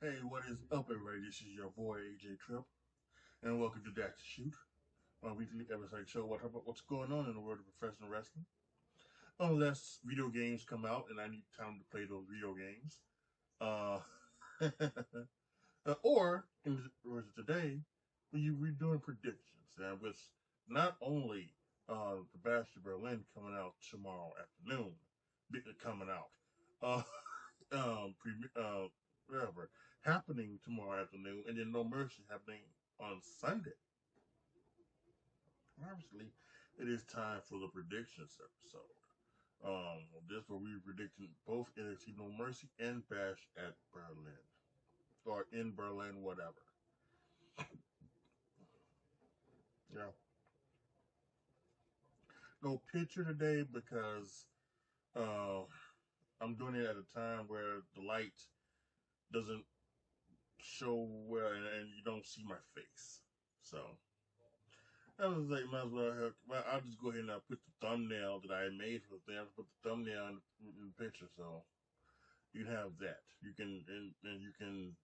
Hey, what is up, everybody? This is your boy AJTRIP, and welcome to That to Shoot, my weekly episode show. What about what's going on in the world of professional wrestling? Unless video games come out and I need time to play those video games, uh, or in the words of today, we're doing predictions, and with not only the Bash of Berlin coming out tomorrow afternoon, coming out, uh, pre whatever, happening tomorrow afternoon, and then No Mercy happening on Sunday. Obviously, it is time for the predictions episode. This where we're predicting both NXT No Mercy and Bash at Berlin, or in Berlin, whatever. Yeah, no picture today because uh, I'm doing it at a time where the light doesn't show well, and you don't see my face. So I was like, might as well have. Well, I'll just go ahead and put the thumbnail that I made for the thing. I'll put the thumbnail in the picture, so you can have that. You can and you can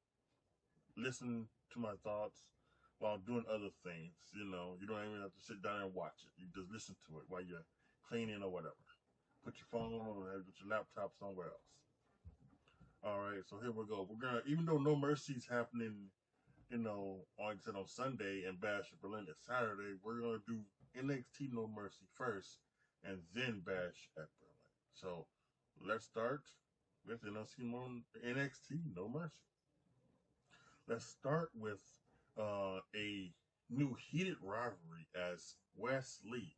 listen to my thoughts while doing other things. You don't even have to sit down and watch it. You just listen to it while you're cleaning or whatever. Put your phone or put your laptop somewhere else. All right, so here we go. We're gonna, even though No Mercy's happening, like I said, on Sunday and Bash at Berlin is Saturday, we're gonna do NXT No Mercy first and then Bash at Berlin. So let's start with NXT No Mercy. Let's start with a new heated rivalry as Wes Lee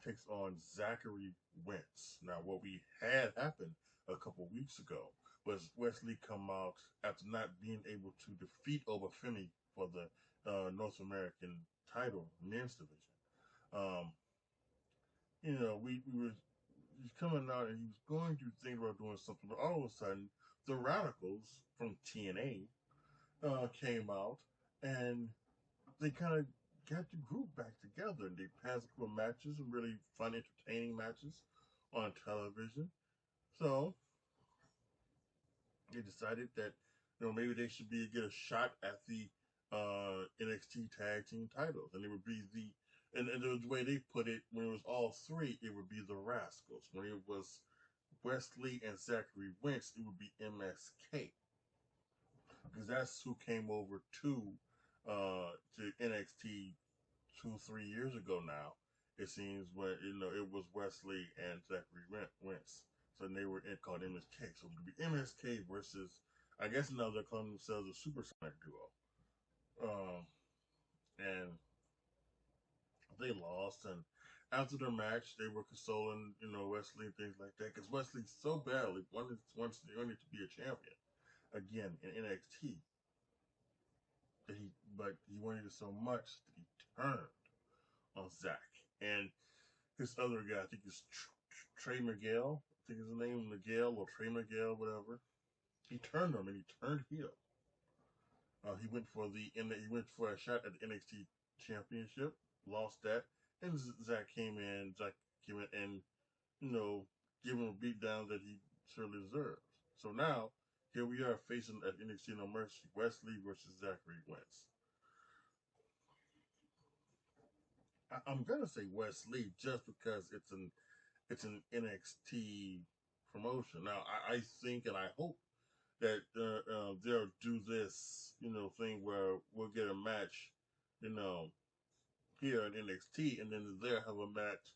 takes on Zachary Wentz. Now, what we had happen a couple weeks ago was Wesley come out after not being able to defeat Obafemi for the North American title men's division. Um, we were he's coming out and he was going to think about doing something, but all of a sudden, the Radicals from TNA came out and they kind of got the group back together and they passed a couple of matches, really fun, entertaining matches on television. So they decided that maybe they should get a shot at the NXT Tag Team titles, and it would be and the way they put it, when it was all three, it would be the Rascals. When it was Wesley and Zachary Wentz, it would be MSK, because that's who came over to NXT 2-3 years ago now. It seems when it was Wesley and Zachary Wentz, so they were called MSK. So it would be MSK versus, I guess now they're calling themselves a Supersonic duo. And they lost, and after their match, they were consoling Wesley and things like that, because Wesley so badly wanted to be a champion again in NXT but he wanted it so much that he turned on Zach and his other guy. I think it's Trey Miguel. I think his name Miguel or Trey Miguel, whatever. He turned on him and he turned heel. He went for a shot at the NXT Championship, lost that, and Zach came in. And give him a beatdown that he certainly deserves. So now here we are facing at NXT No Mercy, Wesley versus Zachary Wentz. I'm gonna say Wesley just because it's an NXT promotion. Now I think and I hope that they'll do this thing where we'll get a match here in NXT, and then they'll have a match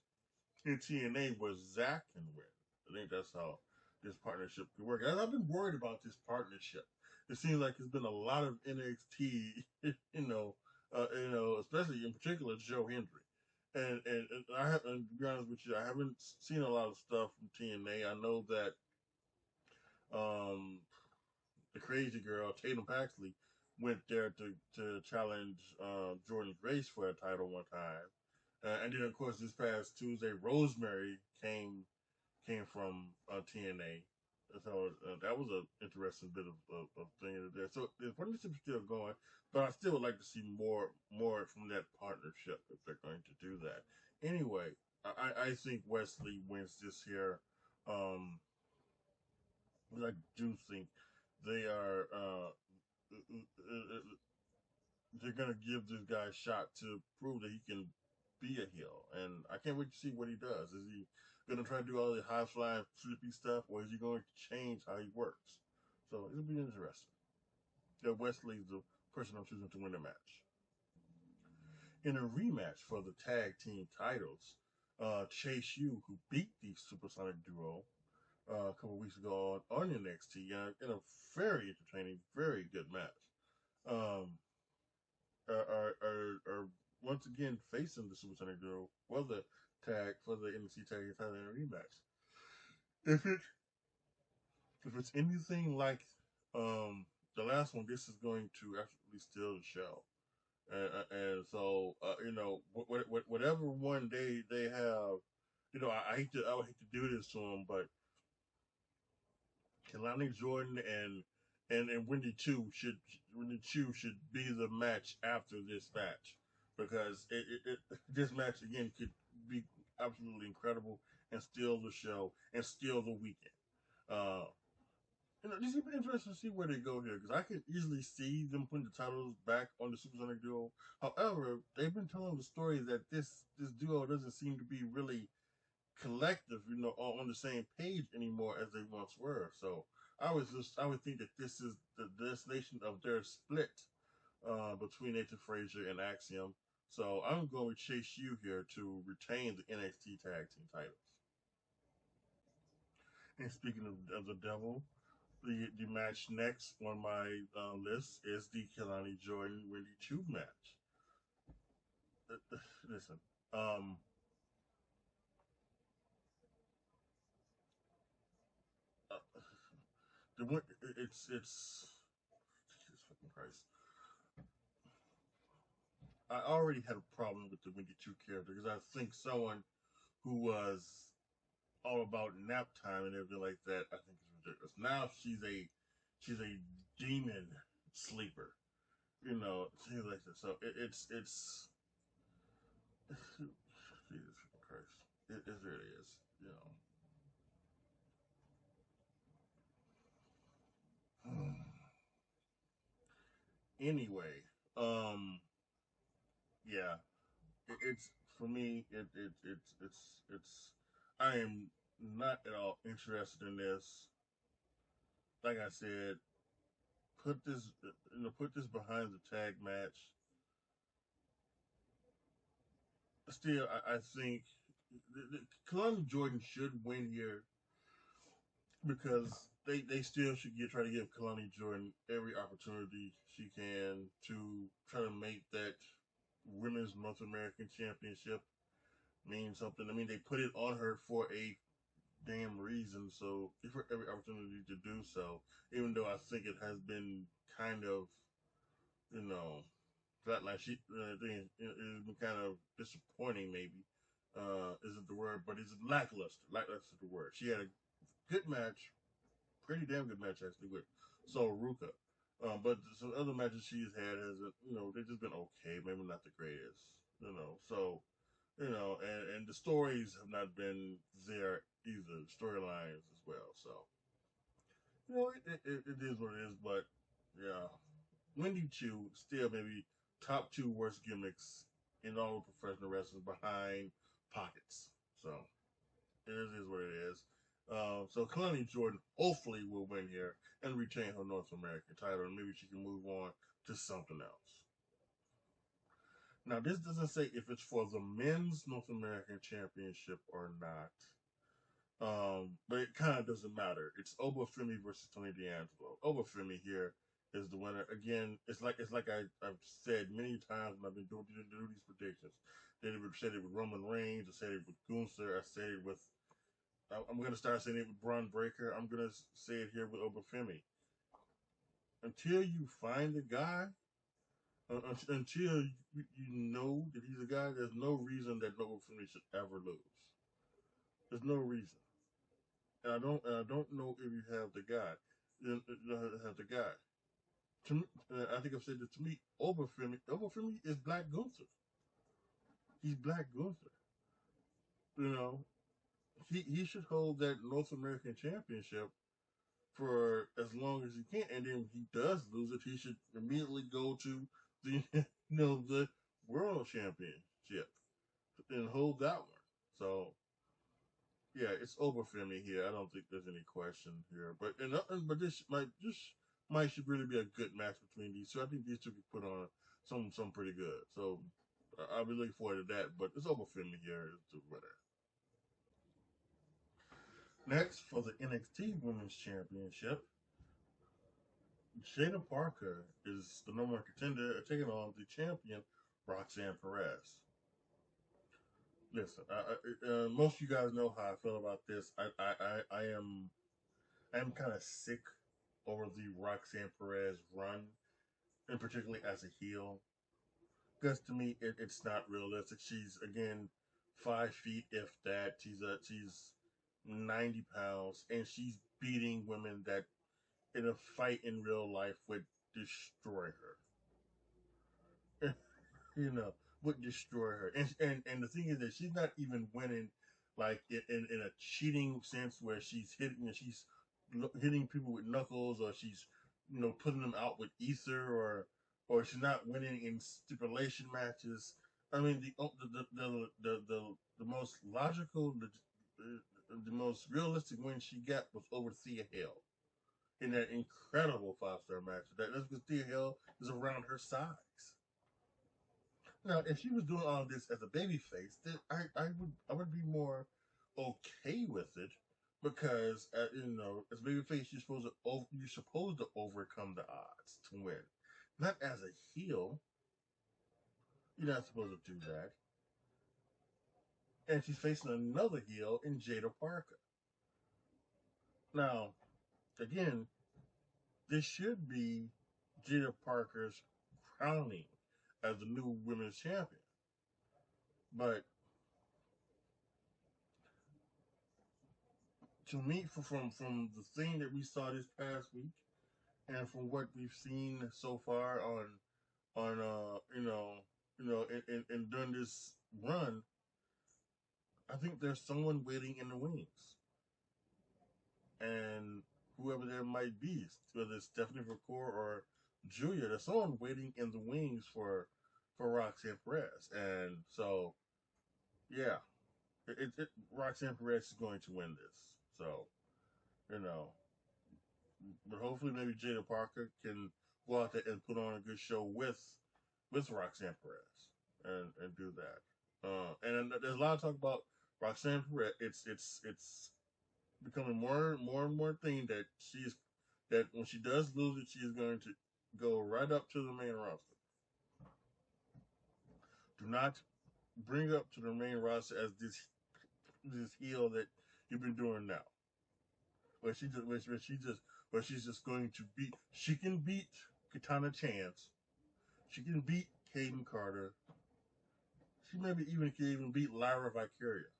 in TNA where Zach can win. I think that's how this partnership could work. And I've been worried about this partnership. It seems like there's been a lot of NXT, especially in particular Joe Hendry. And I have, and to be honest with you, I haven't seen a lot of stuff from TNA. I know that the crazy girl Tatum Paxley went there to challenge Jordan Grace for a title one time, and then of course this past Tuesday, Rosemary came from TNA. So that was an interesting bit of thing there. So the partnership is still going, but I still would like to see more from that partnership if they're going to do that. Anyway, I think Wesley wins this year. I do think they are they're gonna give this guy a shot to prove that he can be a heel, and I can't wait to see what he does. Is he gonna try to do all the high flying, flippy stuff, or is he going to change how he works? So it'll be interesting. Yeah, Wesley's the person I'm choosing to win the match. In a rematch for the tag team titles, Chase U, who beat the Supersonic Duo a couple weeks ago on NXT, in a very entertaining, very good match. Um, are once again facing the Supersonic Duo for the NXT Tag Team title in a rematch. If it if it's anything like the last one, this is going to absolutely steal the show. And so whatever one they have, I would hate to do this to them, but Kelani Jordan and Wendy Chu should be the match after this match, because this match again could be absolutely incredible and steal the show and steal the weekend. Uh, this is interesting to see where they go here, because I could easily see them putting the titles back on the Supersonic Duo. However, they've been telling the story that this duo doesn't seem to be really collective, on the same page anymore as they once were. So I would think that this is the destination of their split between Nathan Frazier and Axiom. So I'm going to Chase U here to retain the NXT Tag Team titles. And speaking of the devil, the match next on my list is the Kelani Jordan Wendy Chu match. Listen, it's Jesus fucking Christ. I already had a problem with the Wendy Chu character, because I think someone who was all about nap time and everything like that, I think it's ridiculous. Now she's a demon sleeper, things like that. So it's Jesus Christ, it really is. Anyway, yeah, it's for me. It's. I am not at all interested in this. Like I said, put this behind the tag match. Still, I think Kelani Jordan should win here, because they still should try to give Kelani Jordan every opportunity she can to try to make that Women's North American Championship mean something. I mean, they put it on her for a damn reason, so give her every opportunity to do so. Even though I think it has been kind of, flatline. It has been kind of disappointing. Maybe isn't the word, but it's lackluster. Lackluster is the word. She had a good match, pretty damn good match actually with Ruka. But some other matches she's had they've just been okay, maybe not the greatest, So, and the stories have not been there either, storylines as well. So, it is what it is. But yeah, Wendy Chu still maybe top 2 worst gimmicks in all professional wrestling behind Pockets. So it is what it is. So Kelani Jordan hopefully will win here and retain her North American title, and maybe she can move on to something else. Now, this doesn't say if it's for the men's North American Championship or not, but it kind of doesn't matter. It's Obafemi versus Tony D'Angelo. Obafemi here is the winner. Again, it's like I've said many times when I've been doing these predictions. That it said it with Roman Reigns, I said it with Gunther, I said it with. I'm going to start saying it with Braun Breaker. I'm going to say it here with Obafemi. Until you find a guy, until you know that he's a guy, there's no reason that Obafemi should ever lose. There's no reason. And I don't know if you have the guy. To me, I think I've said this. To me, Obafemi is Black Gunther. He's Black Gunther. He should hold that North American Championship for as long as he can, and then if he does lose it, he should immediately go to the the world championship and hold that one. So yeah, it's over for me here. I don't think there's any question here. But this might should really be a good match between these two. I think these two could put on some pretty good. So I'll be looking forward to that. But it's over for me here. It's the winner. Next for the NXT Women's Championship, Jada Parker is the number one contender taking on the champion Roxanne Perez. Listen, most of you guys know how I feel about this. I am kind of sick over the Roxanne Perez run, and particularly as a heel, because to me it's not realistic. She's again 5 feet, if that. She's 90 pounds, and she's beating women that in a fight in real life would destroy her. Would destroy her. And the thing is that she's not even winning like in a cheating sense where she's hitting people with knuckles, or she's putting them out with ether, or she's not winning in stipulation matches. I mean the most logical, the most realistic win she got was over Thea Hale in that incredible 5-star match. That's because Thea Hale is around her size. Now, if she was doing all this as a babyface, then I would be more okay with it, because as a babyface you're supposed to overcome the odds to win. Not as a heel, you're not supposed to do that. And she's facing another heel in Jada Parker. Now, again, this should be Jada Parker's crowning as the new women's champion. But to me, from the thing that we saw this past week, and from what we've seen so far on and during this run, I think there's someone waiting in the wings, and whoever there might be, whether it's Stephanie McCoy or Julia, there's someone waiting in the wings for Roxanne Perez, and so yeah, Roxanne Perez is going to win this. So but hopefully maybe Jada Parker can go out there and put on a good show with Roxanne Perez and do that. And there's a lot of talk about Roxanne Perez. It's becoming more and more thing that when she does lose it, she is going to go right up to the main roster. Do not bring up to the main roster as this heel that you've been doing now. She's just going to beat. She can beat Katana Chance. She can beat Kaden Carter. She maybe even can beat Lyra Valkyria.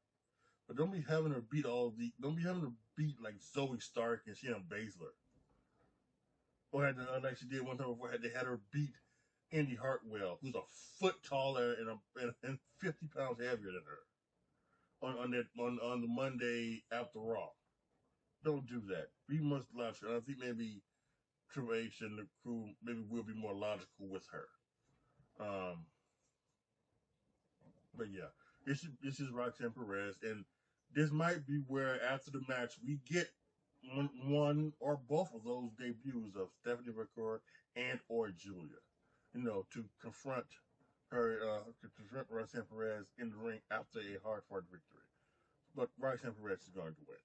But don't be having her beat Don't be having her beat like Zoe Stark and Shayna Baszler. Or like she did one time before. They had her beat Indy Hartwell, who's a foot taller and 50 pounds heavier than her. On the Monday after Raw. Don't do that. Be much logical. I think maybe Triple H and the crew maybe will be more logical with her. But yeah, this is Roxanne Perez, and this might be where after the match we get one or both of those debuts of Stephanie McCoy and or Julia, to confront Roxanne Perez in the ring after a hard-fought victory. But Roxanne Perez is going to win.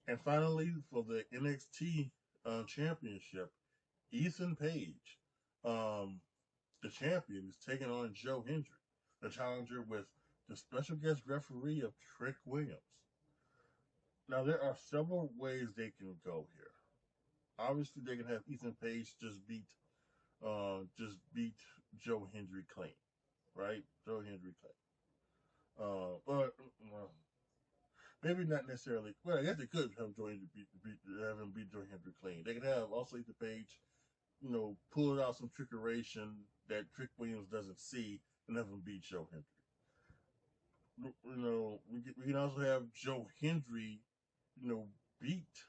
And finally, for the NXT Championship, Ethan Page, the champion, is taking on Joe Hendry, the challenger, with the special guest referee of Trick Williams. Now, there are several ways they can go here. Obviously, they can have Ethan Page just beat Joe Hendry clean, right? Joe Hendry clean. But maybe not necessarily. Well, I guess they could have Joe Hendry have him beat Joe Hendry clean. They could have also Ethan Page, pull out some trickeration that Trick Williams doesn't see and have him beat Joe Hendry. We can also have Joe Hendry beat,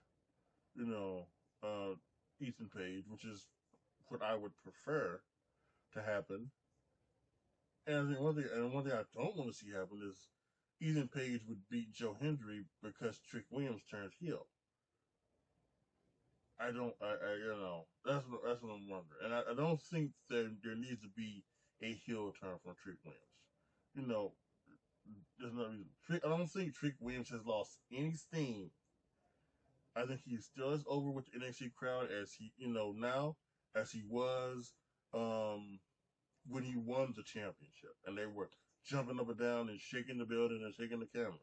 you know, Ethan Page, which is what I would prefer to happen. And I think one thing I don't want to see happen is Ethan Page would beat Joe Hendry because Trick Williams turns heel. I don't, that's what I'm wondering, and I don't think that there needs to be a heel turn from Trick Williams. You know, there's no reason. I don't think Trick Williams has lost any steam. I think he's still as over with the NXT crowd as he, now as he was when he won the championship, and they were jumping up and down and shaking the building and shaking the cameras.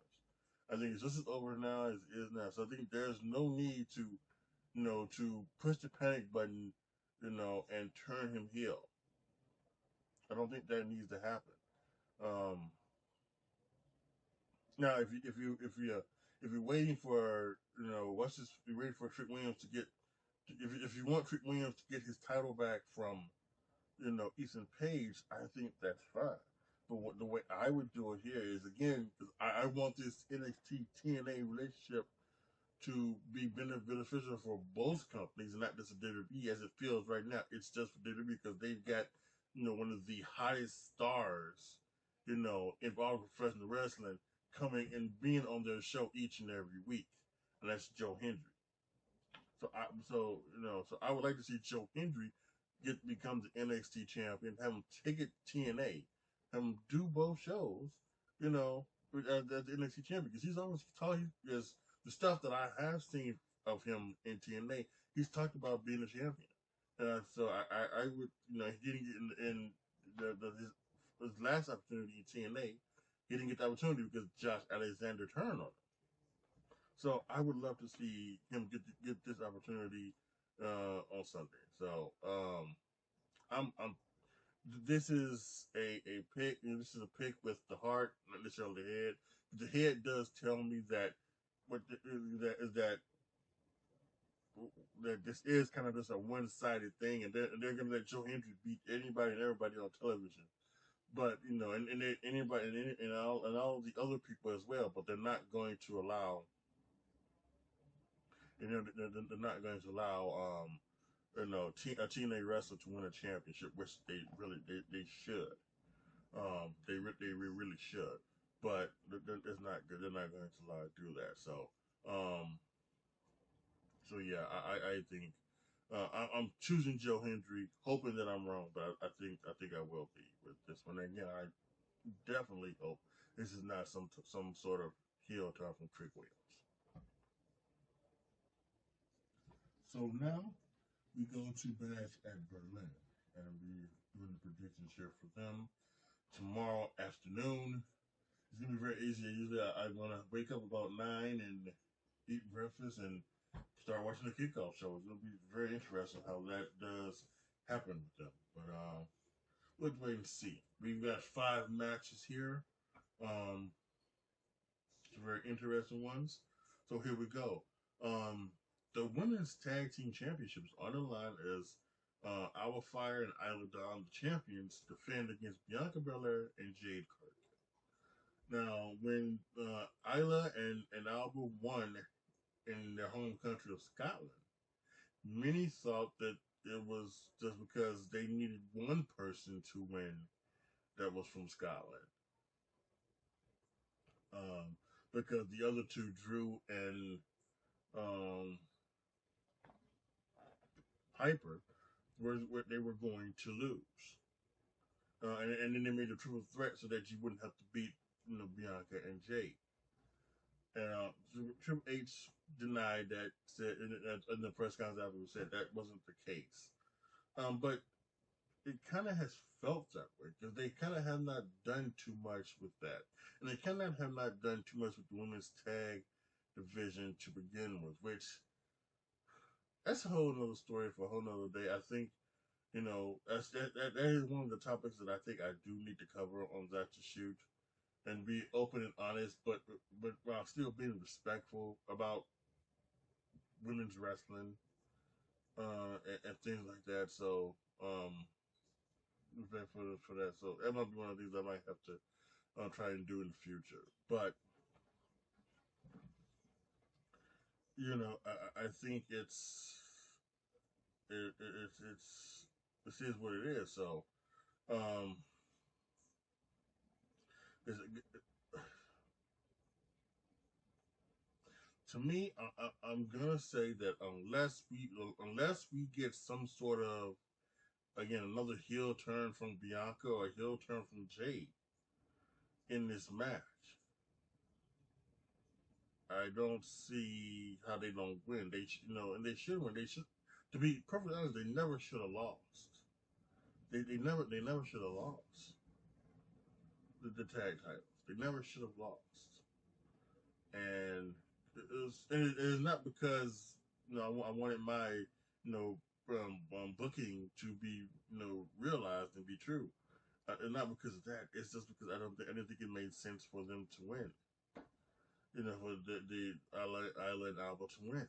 I think it's just as over now as it is now. So I think there's no need to, to push the panic button, and turn him heel. I don't think that needs to happen. Now, if you're waiting for, if you're waiting for Trick Williams to get, if you want Trick Williams to get his title back from, Ethan Page, I think that's fine. But the way I would do it here is, again, because I want this NXT TNA relationship to be beneficial for both companies and not just the WWE as it feels right now. It's just for WWE because they've got, one of the hottest stars, in all professional wrestling coming and being on their show each and every week. And that's Joe Hendry. So I would like to see Joe Hendry become the NXT champion, have him take it TNA, have him do both shows, as the NXT champion, because he's always because the stuff that I have seen of him in TNA, he's talked about being a champion. So I would, he didn't get in his last opportunity in TNA, he didn't get the opportunity because Josh Alexander turned on him. So I would love to see him get this opportunity on Sunday. So I'm this is a pick. This is a pick with the heart, not necessarily the head. But the head does tell me that that this is kind of just a one-sided thing, and they're going to let Joe Hendry beat anybody and everybody on television. But and anybody and all the other people as well. But they're not going to allow. They're not going to allow a TNA wrestler to win a championship, which they should. They really should, but it's not good. They're not going to allow to do that. So yeah, I think I'm choosing Joe Hendry, hoping that I'm wrong, but I think I will be with this one. And again, I definitely hope this is not some sort of heel turn from Trick Williams. So now we go to Bash at Berlin, and we're doing the predictions here for them tomorrow afternoon. It's gonna be very easy. Usually, I want to wake up about 9 and eat breakfast and start watching the kickoff show. It'll be very interesting how that does happen with them. But let's wait and see. We've got 5 matches here. Very interesting ones. So here we go. The women's tag team championships on the line as Our Fire and Isla Dawn, the champions, defend against Bianca Belair and Jade Cargill. Now, when Isla and Alba won in their home country of Scotland, many thought that it was just because they needed one person to win that was from Scotland. Because the other two, Drew and Piper, they were going to lose. And then they made a triple threat so that you wouldn't have to beat, Bianca and Jade. Triple H denied that, said in the press conference afterwards, said that wasn't the case. But it kind of has felt that way because they kind of have not done too much with that, and they kind of have not done too much with the women's tag division to begin with. Which that's a whole nother story for a whole nother day. I think that is one of the topics that I think I do need to cover on That to Shoot, and be open and honest, but while still being respectful about women's wrestling and things like that. So for that. So that might be one of these I might have to try and do in the future. But I think it's this is what it is. So, um, is it, to me, I'm gonna say that unless we get some sort of, again, another heel turn from Bianca or a heel turn from Jade in this match, I don't see how they don't win. And they should win. They should, to be perfectly honest, they never should have lost. They never should have lost the tag titles. They never should have lost. And it's not because I wanted my booking to be realized and be true. And not because of that. It's just because I didn't think it made sense for them to win. For the Island Alba to win.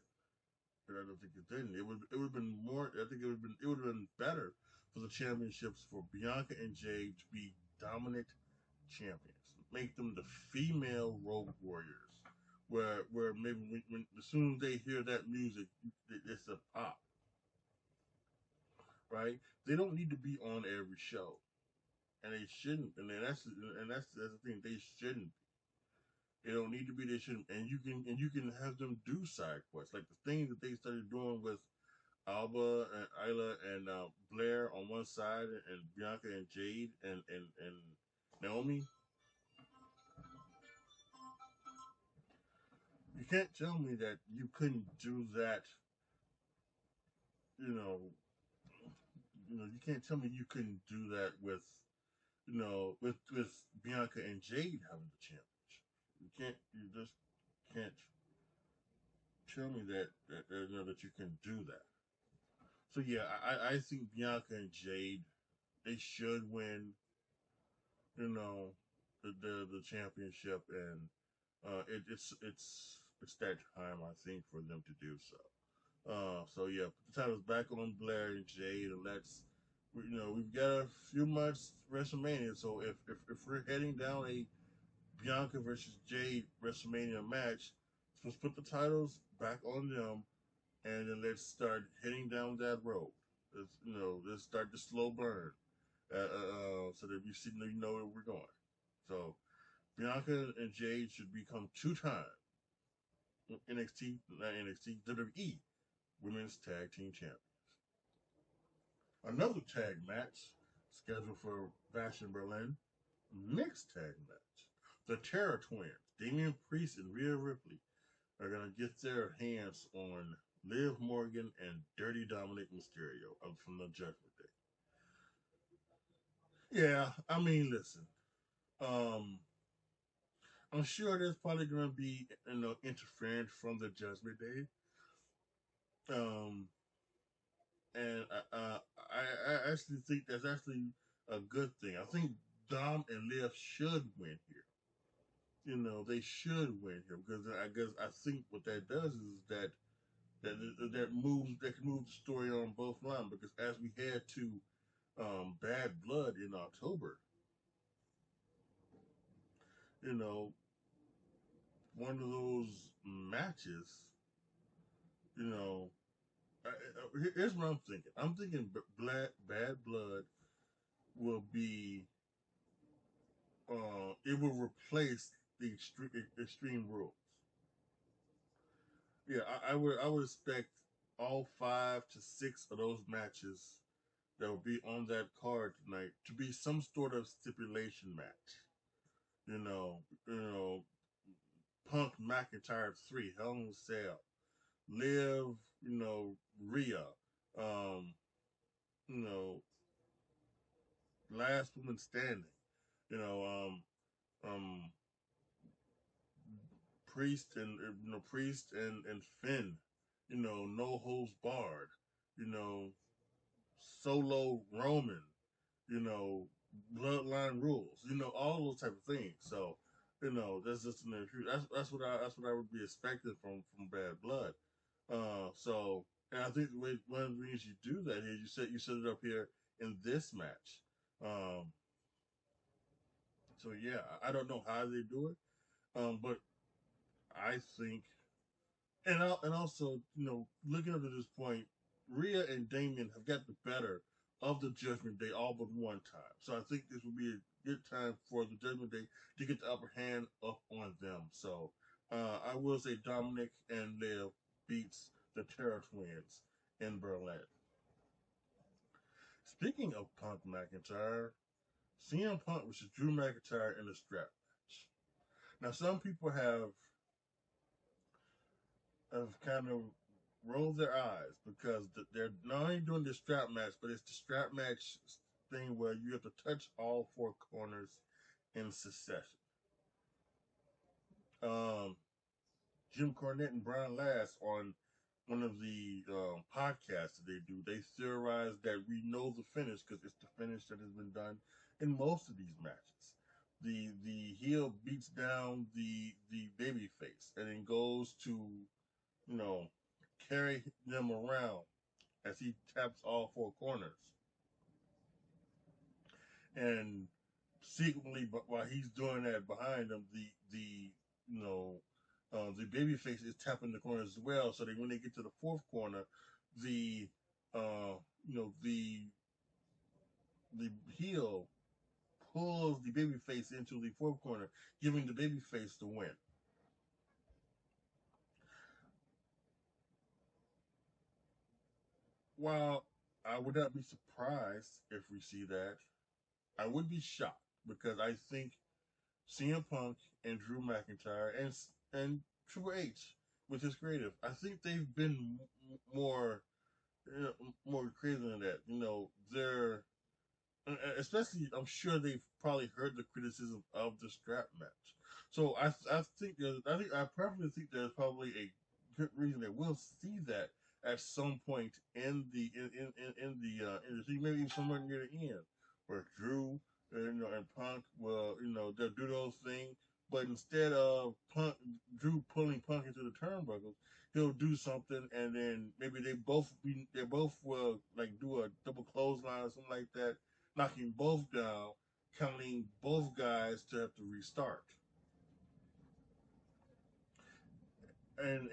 But I don't think it didn't. It would have been more. I think it would have been better for the championships for Bianca and Jade to be dominant champions. Make them the female Road Warriors, where maybe as soon as they hear that music, it's a pop, right? They don't need to be on every show, and they shouldn't. And that's the thing. They shouldn't. They don't need to be. They shouldn't. And you can have them do side quests, like the thing that they started doing with Alba and Isla and Blair on one side, and Bianca and Jade and Naomi. You can't tell me that you couldn't do that. You know, you can't tell me you couldn't do that with with Bianca and Jade having the championship. You just can't tell me that you can do that. So yeah, I think Bianca and Jade, they should win. You know, the championship, and it's that time, I think, for them to do so. So yeah, put the titles back on Blair and Jade, and we've got a few months WrestleMania. So if we're heading down a Bianca versus Jade WrestleMania match, let's put the titles back on them, and then let's start heading down that road. Let's start the slow burn, so that you know where we're going. So Bianca and Jade should become two-time NXT, not NXT, WWE Women's Tag Team Champions. Another tag match scheduled for Bash in Berlin, mixed tag match. The Terror Twins, Damian Priest and Rhea Ripley, are going to get their hands on Liv Morgan and Dirty Dominic Mysterio from the Judgment Day. Yeah, I mean, listen. Um, I'm sure there's probably going to be interference from the Judgment Day. Um, and I actually think that's actually a good thing. I think Dom and Liv should win here. They should win here because I think what that does is that can move the story on both lines, because as we head to Bad Blood in October, you know, one of those matches, you know, here's what I'm thinking. I'm thinking Bad Blood will be, it will replace the extreme rules. Yeah, I would expect all 5 to 6 of those matches that will be on that card tonight to be some sort of stipulation match. You know, you know, Punk McIntyre 3, Hell in a Cell, Liv, Rhea, um, you know, Last Woman Standing, you know, Priest and Priest and Finn, No Holds Barred, you know, Solo Roman, you know, Bloodline Rules, all those type of things. So, that's just an intrusion. That's what I would be expecting from Bad Blood. So, and I think one of the reasons you do that here, you set it up here in this match. So yeah, I don't know how they do it, but I think and also, looking up to this point, Rhea and Damien have got the better of the Judgment Day all but one time. So I think this would be a good time for the Judgment Day to get the upper hand up on them. So I will say Dominic and Liv beats the Terror Twins in Berlin. Speaking of Punk McIntyre, CM Punk versus Drew McIntyre in a strap match. Now, some people have kind of rolled their eyes because they're not only doing the strap match, but it's the strap match thing where you have to touch all four corners in succession. Um, Jim Cornette and Brian Last on one of the podcasts that they do, they theorize that we know the finish because it's the finish that has been done in most of these matches. The heel beats down the baby face and then goes to, you know, carry them around as he taps all four corners. And secretly, while he's doing that behind him, the baby face is tapping the corners as well. So that when they get to the fourth corner, the uh, the heel pulls the baby face into the fourth corner, giving the baby face the win. While I would not be surprised if we see that, I would be shocked because I think CM Punk and Drew McIntyre and Triple H with his creative, I think they've been more more creative than that. They're especially, I'm sure they've probably heard the criticism of the strap match. So I personally think there's probably a good reason that we'll see that at some point in the industry, maybe even somewhere near the end, where Drew and Punk will they'll do those things, but instead of Drew pulling Punk into the turnbuckles, he'll do something, and then maybe they both will like do a double clothesline or something like that, knocking both down, counting both guys to have to restart. And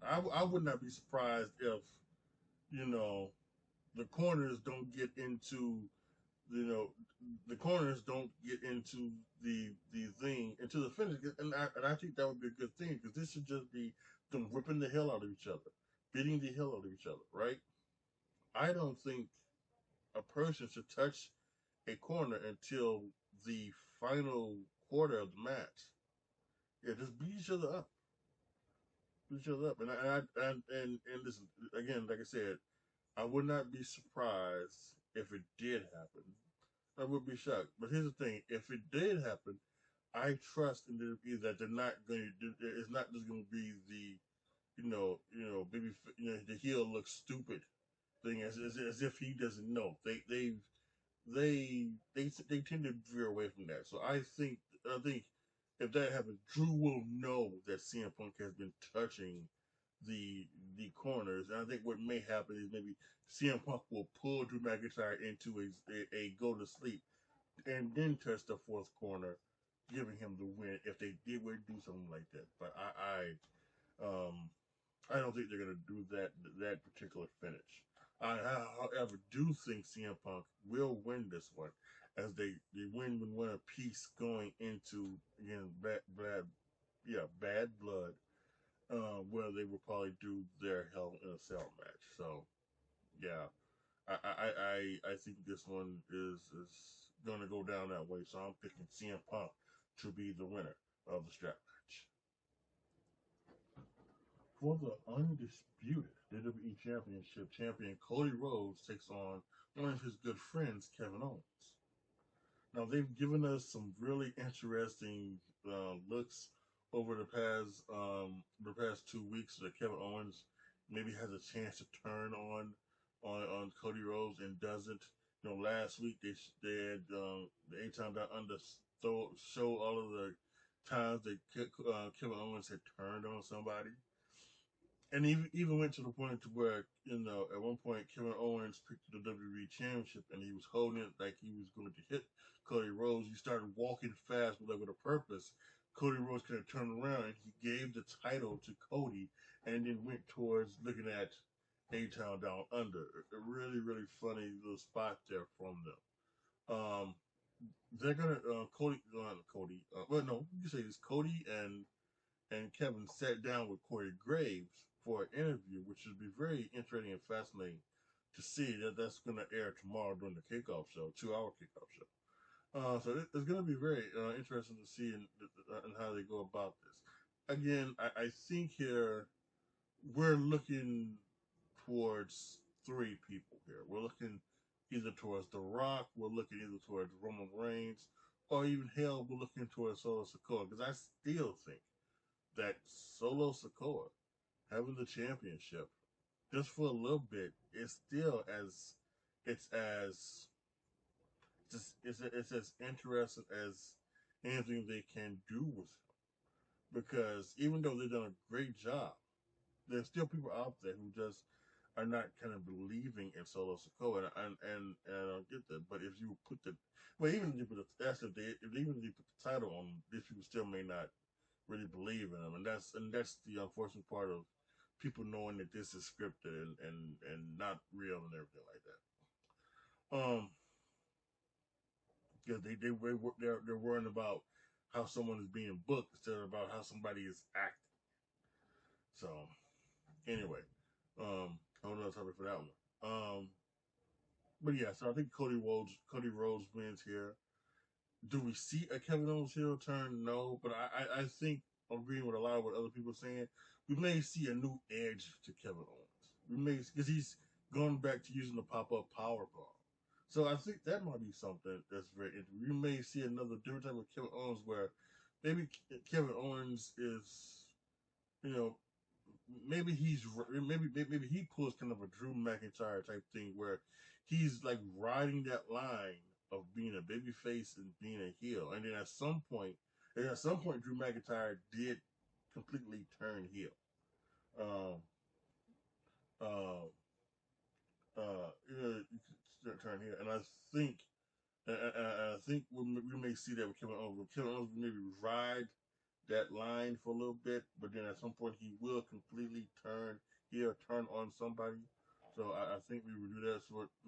I would not be surprised if you know the corners don't get into you know the corners don't get into the thing into the finish, and I think that would be a good thing because this should just be them ripping the hell out of each other, beating the hell out of each other, right? I don't think a person should touch a corner until the final quarter of the match. Yeah, just beat each other up, beat each other up, and listen again. Like I said, I would not be surprised if it did happen. I would be shocked. But here's the thing: if it did happen, I trust in that they're not going to. It's not just going to be the baby. The heel looks stupid thing as if he doesn't know. They tend to veer away from that. So I think if that happens, Drew will know that CM Punk has been touching the corners. And I think what may happen is maybe CM Punk will pull Drew McIntyre into a go to sleep and then touch the fourth corner, giving him the win if they did do something like that. But I don't think they're gonna do that particular finish. I, however, do think CM Punk will win this one, as they win with one apiece going into again bad blood, where they will probably do their Hell in a Cell match. So yeah, I think this one is gonna go down that way. So I'm picking CM Punk to be the winner of the strap match. For the undisputed WWE Championship champion, Cody Rhodes takes on one of his good friends, Kevin Owens. Now they've given us some really interesting looks over the past 2 weeks that Kevin Owens maybe has a chance to turn on Cody Rhodes and doesn't. Last week they had the A-Town Down Under show all of the times that Kevin Owens had turned on somebody, and even went to the point to where at one point Kevin Owens picked the WWE Championship and he was holding it like he was going to hit Cody Rhodes. He started walking fast with a purpose Cody Rhodes kind of turned around and he gave the title to Cody and then went towards looking at A-Town Down Under. A really, really funny little spot there from them. They're gonna Cody. Well, no, you can say this. Cody and Kevin sat down with Corey Graves for an interview, which should be very interesting and fascinating to see. That's going to air tomorrow during the kickoff show, 2-hour kickoff show. So it's going to be very interesting to see in how they go about this. Again, I think here we're looking towards three people here. We're looking either towards The Rock, we're looking either towards Roman Reigns, or even hell, we're looking towards Solo Sikoa. Because I still think that Solo Sikoa having the championship just for a little bit is still as it's as it's as interesting as anything they can do with him. Because even though they've done a great job, there's still people out there who just are not kind of believing in Solo Sikoa, and I don't get that. But if you put the even if you put even if you put the title on, these people still may not really believe in him, and that's the unfortunate part of people knowing that this is scripted and not real and everything like that. Because they're worrying about how someone is being booked instead of about how somebody is acting. So anyway, hold on, topic for that one. But yeah, so I think Cody Rhodes wins here. Do we see a Kevin Owens heel turn? No, but I think, agreeing with a lot of what other people are saying, we may see a new edge to Kevin Owens. We may, because he's going back to using the pop-up powerbomb. So I think that might be something that's very interesting. We may see another different type of Kevin Owens where maybe Kevin Owens is, you know, maybe he pulls kind of a Drew McIntyre type thing where he's like riding that line of being a baby face and being a heel, and then at some point Drew McIntyre did completely turn heel. Turn heel, and I think we may see that with Kevin Owens. Kevin Owens will maybe ride that line for a little bit, but then at some point he will completely turn on somebody. So I think we would do that.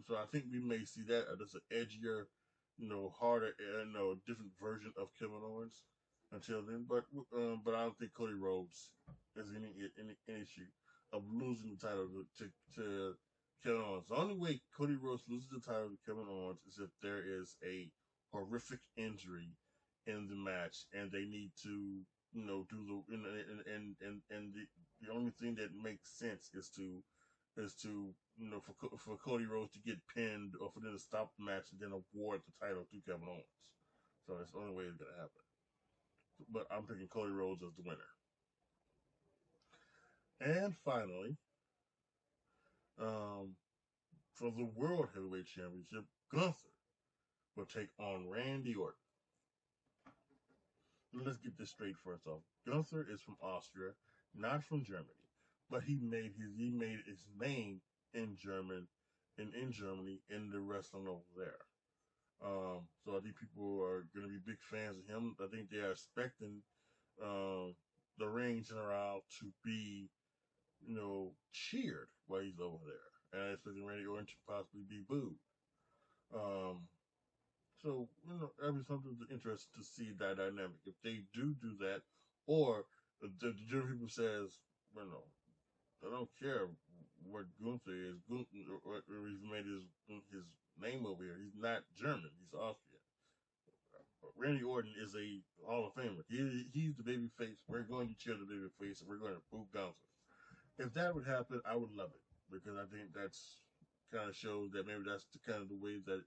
So I think we may see that as an edgier, harder, different version of Kevin Owens until then. But I don't think Cody Rhodes has any issue of losing the title to Kevin Owens. The only way Cody Rhodes loses the title to Kevin Owens is if there is a horrific injury in the match and they need to do the and the only thing that makes sense is to for Cody Rhodes to get pinned or for them to stop the match and then award the title to Kevin Owens. So that's the only way it's gonna happen. But I'm picking Cody Rhodes as the winner. And finally, for the World Heavyweight Championship, Gunther will take on Randy Orton. Let's get this straight first off. Gunther is from Austria, not from Germany, but he made his name in Germany in the wrestling over there. So I think people are going to be big fans of him. I think they are expecting the ring general to be, cheered while he's over there, and I expect Randy Orton to possibly be booed. So, that'd be something interesting to see that dynamic. If they do that, or the German people says, I don't care what Gunther is. Gunther, or he's made his name over here. He's not German. He's Austrian. Randy Orton is a Hall of Famer. He's the baby face. We're going to cheer the baby face, and we're going to boo Gunther. If that would happen, I would love it, because I think that's kind of shows that maybe that's the kind of the way that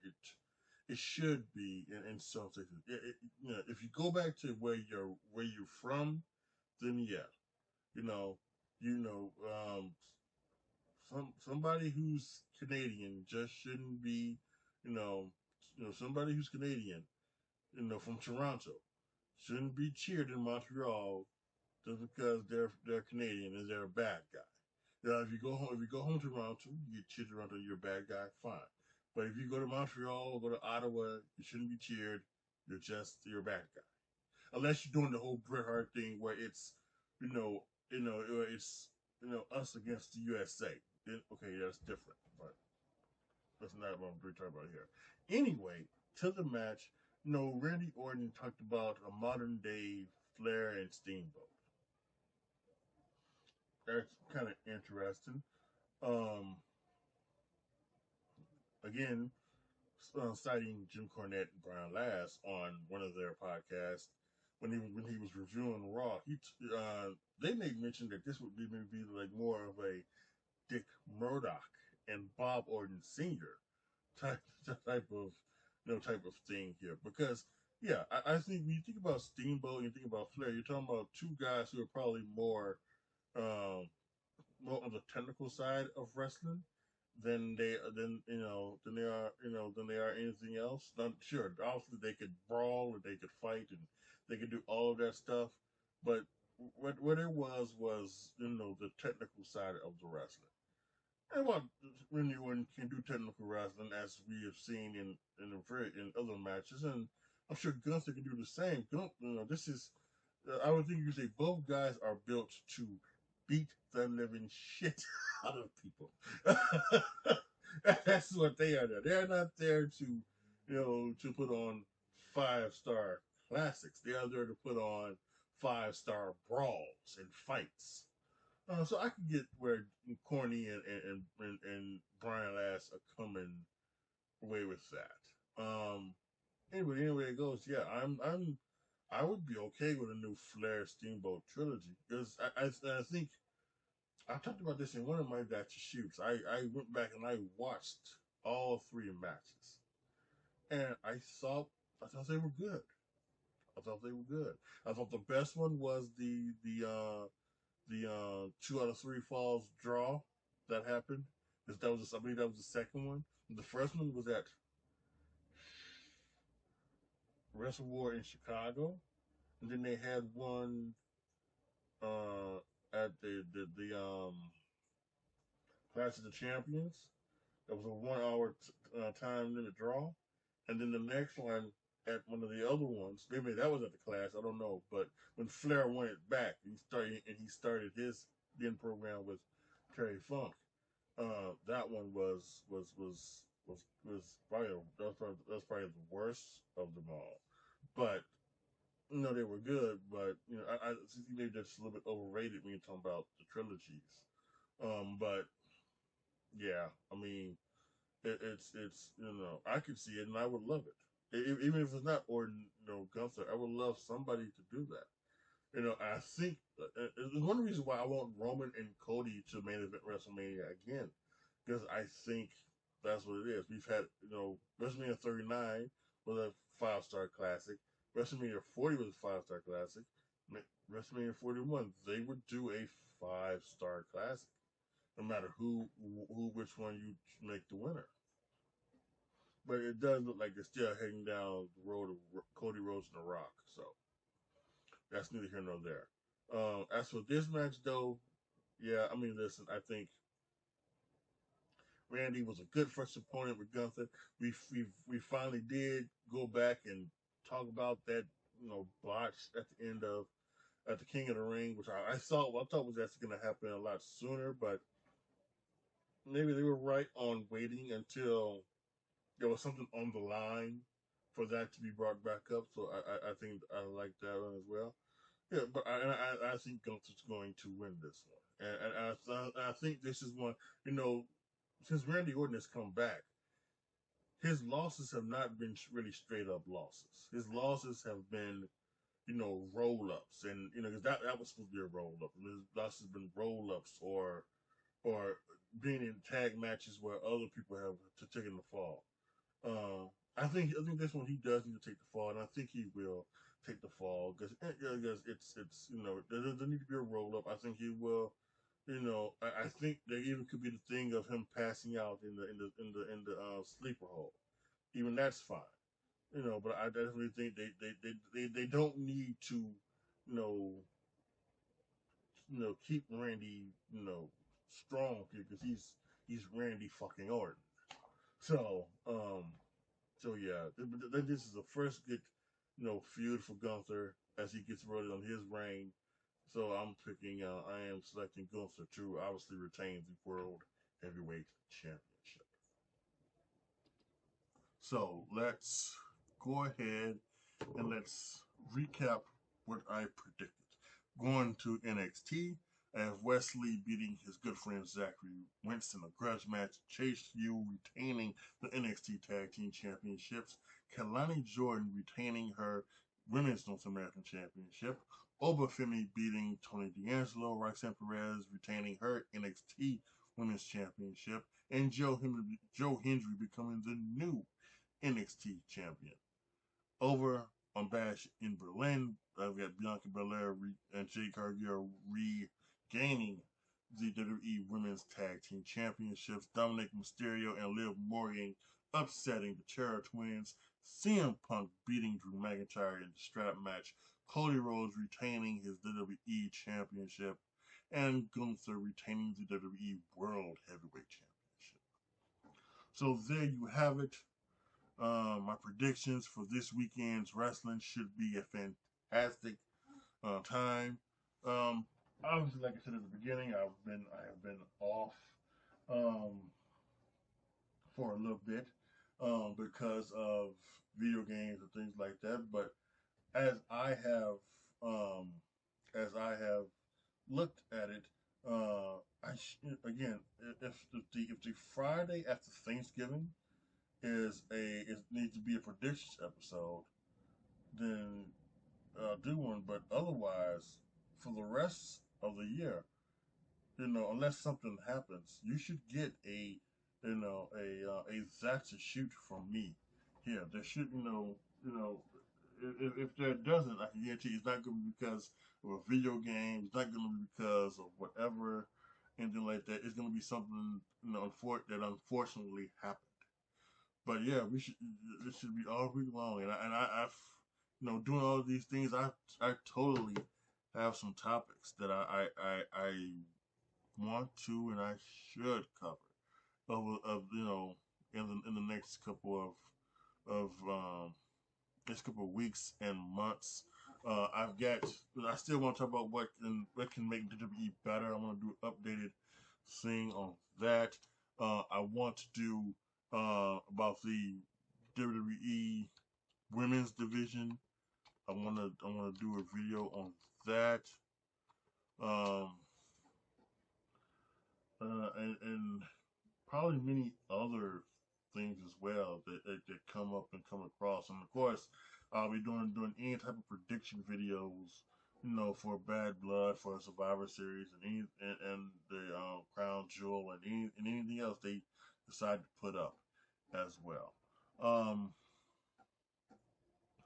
it should be in some cases. If you go back to where you're from, then yeah, somebody who's Canadian just shouldn't be, somebody who's Canadian, from Toronto, shouldn't be cheered in Montreal just because they're Canadian and they're a bad guy. If you go home to Toronto, you get cheered Toronto, you're a bad guy, fine. But if you go to Montreal or go to Ottawa, you shouldn't be cheered. You're a bad guy. unless you're doing the whole Bret Hart thing where it's, it's us against the USA. Okay, yeah, that's different, but that's not what I'm talking about here. Anyway, to the match. Randy Orton talked about a modern day Flair and Steamboat. That's kind of interesting. Um, again, citing Jim Cornette and Brian Last on one of their podcasts when he was reviewing Raw, they made mention that this would be maybe like more of a Dick Murdoch and Bob Orton Sr. type type of thing here, because yeah, I think when you think about Steamboat and you think about Flair, you're talking about two guys who are probably um, more on the technical side of wrestling than they are anything else. Not sure. Obviously, they could brawl and they could fight and they could do all of that stuff, but what it was the technical side of the wrestling. And what when you can do technical wrestling, as we have seen in other matches, and I'm sure Gunther can do the same. This is I would think you say both guys are built to beat the living shit out of people. That's what they are there. They're not there to put on 5-star classics. They are there to put on 5-star brawls and fights. So I can get where Corny and Brian Last are coming away with that. Anyway it goes. Yeah, I would be okay with a new Flair Steamboat trilogy, because I think I talked about this in one of my batch of shoots. I went back and I watched all 3 matches, and I thought they were good. I thought they were good. I thought the best one was the 2 out of 3 falls draw that happened. I believe that was the second one. The first one was at Wrestle War in Chicago, and then they had one at the Clash of the Champions. That was a 1 hour time limit draw, and then the next one at one of the other ones. Maybe that was at the Clash. I don't know. But when Flair won it back, he started his then program with Terry Funk. That one was probably that's probably the worst of them all. But they were good. But I think maybe that's a little bit overrated when you're talking about the trilogies. But yeah, I mean, it's I could see it and I would love it. Even if it's not Orton, Gunther, I would love somebody to do that. I think there's one reason why I want Roman and Cody to main event WrestleMania again, because I think that's what it is. We've had WrestleMania 39 was a 5-star classic. WrestleMania 40 was a 5-star classic. WrestleMania 41 they would do a 5-star classic, no matter which one you make the winner. But it does look like they're still heading down the road of Cody Rhodes and The Rock. So that's neither here nor there. As for this match, though, yeah, I mean, listen, I think Randy was a good first opponent with Gunther. We finally did go back and talk about that, botch at the end of at the King of the Ring, which I thought was actually going to happen a lot sooner, but maybe they were right on waiting until there was something on the line for that to be brought back up. So I think I like that one as well. Yeah, but I think Gunther's going to win this one, and I think this is one. Since Randy Orton has come back, his losses have not been really straight up losses. His losses have been, roll ups, and because that was supposed to be a roll up. His losses have been roll ups or being in tag matches where other people have taken the fall. I think this one he does need to take the fall, and I think he will take the fall because it's there doesn't need to be a roll up. I think he will. I think there even could be the thing of him passing out in the sleeper hole. Even that's fine. But I definitely think they don't need to keep Randy strong because he's Randy fucking Orton. So so yeah, this is the first good feud for Gunther. as he gets rolling on his reign. So I'm picking. I am selecting Gunther to obviously retain the World Heavyweight Championship. So let's go ahead and let's recap what I predicted. Going to NXT, I have Wesley beating his good friend Zachary Winston, a grudge match. Chase U retaining the NXT Tag Team Championships. Kalani Jordan retaining her Women's North American Championship. Obafemi beating Tony D'Angelo. Roxanne Perez retaining her NXT Women's Championship. And Joe Hendry becoming the new NXT champion. Over on Bash in Berlin, we got Bianca Belair and Jade Cargill regaining the WWE Women's Tag Team Championships. Dominic Mysterio and Liv Morgan upsetting the Terror Twins. CM Punk beating Drew McIntyre in the strap match. Cody Rhodes retaining his WWE Championship. And Gunther retaining the WWE World Heavyweight Championship. So there you have it. My predictions for this weekend's wrestling should be a fantastic time. Obviously, like I said at the beginning, I have been off for a little bit because of video games and things like that. But as I have looked at it, again, if the Friday after Thanksgiving needs to be a predictions episode, then do one. But otherwise, for the rest of the year, unless something happens, you should get a Zach to shoot from me here. There should, if there doesn't, I can guarantee it's not going to be because of a video game. It's not going to be because of whatever, anything like that. It's going to be something, that unfortunately happened. But yeah, it should be all week long, and I've doing all of these things. I totally have some topics that I want to and I should cover of in the next couple of weeks and months. I still want to talk about what can make WWE better. I want to do an updated thing on that. I want to do about the WWE Women's Division. I want to do a video on that. And probably many other things as well that come up and come across. And of course, I'll be doing any type of prediction videos, for Bad Blood, for Survivor Series, and the Crown Jewel, and anything else they decide to put up as well.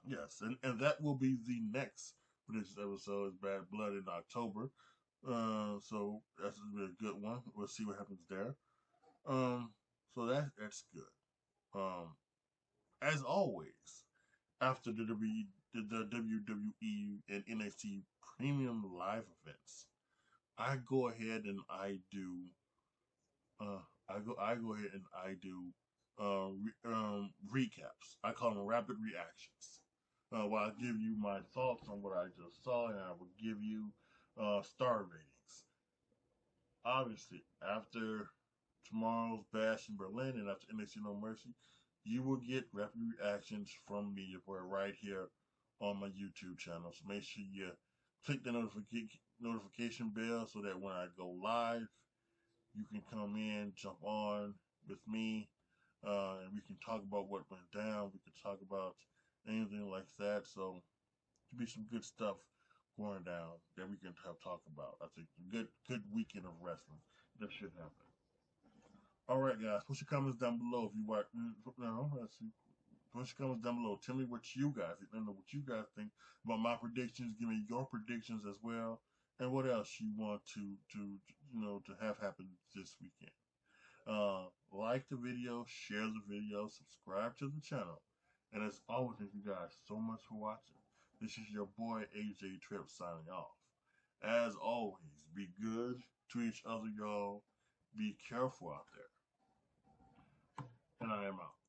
Yes, and that will be the next predictions episode, is Bad Blood in October. So that's gonna be a good one. We'll see what happens there. So that's good. As always, after the WWE and NXT premium live events, I go ahead and I do recaps. I call them rapid reactions. Where I give you my thoughts on what I just saw, and I will give you star ratings. Obviously, after tomorrow's Bash in Berlin and after NXT No Mercy, you will get rapid reactions from me right here on my YouTube channel. So make sure you click the notification bell so that when I go live, you can come in, jump on with me, and we can talk about what went down. We can talk about anything like that. So there'll be some good stuff going down that we can talk about. I think a good weekend of wrestling that should happen. All right, guys, put your comments down below if you want. Let's see. Put your comments down below. Tell me what you guys think about my predictions. Give me your predictions as well, and what else you want to have happen this weekend. Like the video, share the video, subscribe to the channel, and as always, thank you guys so much for watching. This is your boy AJTRIP signing off. As always, be good to each other, y'all. Be careful out there. And I am out.